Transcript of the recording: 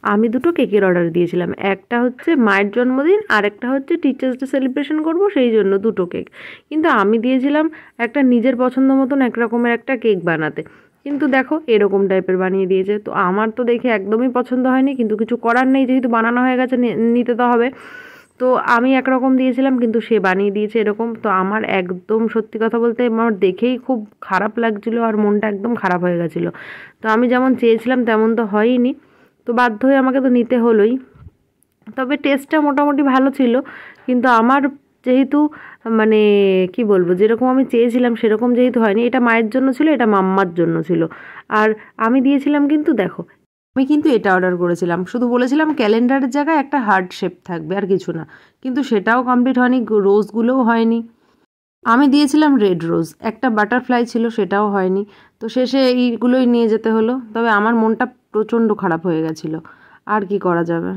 আমি দুটো কেকের অর্ডার দিয়েছিলাম, একটা হচ্ছে মায়ের জন্মদিন আর একটা হচ্ছে টিচার্স ডে সেলিব্রেশন করব সেই জন্য দুটো কেক। কিন্তু আমি দিয়েছিলাম একটা নিজের পছন্দ মতন এক রকমের একটা কেক বানাতে, কিন্তু দেখো এরকম টাইপের বানিয়ে দিয়েছে। তো আমার তো দেখে একদমই পছন্দ হয়নি, কিন্তু কিছু করার নেই, যেহেতু বানানো হয়ে গেছে নিতে তো হবে। তো আমি একরকম দিয়েছিলাম কিন্তু সে বানিয়ে দিয়েছে এরকম। তো আমার একদম সত্যি কথা বলতে আমার দেখেই খুব খারাপ লাগছিলো আর মনটা একদম খারাপ হয়ে গেছিলো। তো আমি যেমন চেয়েছিলাম তেমন তো হয়ইনি, তো বাধ্য হয়ে আমাকে তো নিতে হলোই। তবে টেস্টটা মোটামুটি ভালো ছিল, কিন্তু আমার যেহেতু মানে কি বলবো, যেরকম আমি চেয়েছিলাম সেরকম যেহেতু হয়নি। এটা মায়ের জন্য ছিল, এটা মাম্মার জন্য ছিল। আর আমি দিয়েছিলাম কিন্তু দেখো, আমি কিন্তু এটা অর্ডার করেছিলাম, শুধু বলেছিলাম ক্যালেন্ডারের জায়গায় একটা হার্ট শেপ থাকবে আর কিছু না, কিন্তু সেটাও কমপ্লিট হয়নি, রোজগুলোও হয়নি। আমি দিয়েছিলাম রেড রোজ, একটা বাটারফ্লাই ছিল সেটাও হয়নি। তো শেষে এইগুলোই নিয়ে যেতে হলো। তবে আমার মনটা প্রচণ্ড খারাপ হয়ে গেছিলো, আর কি করা যাবে।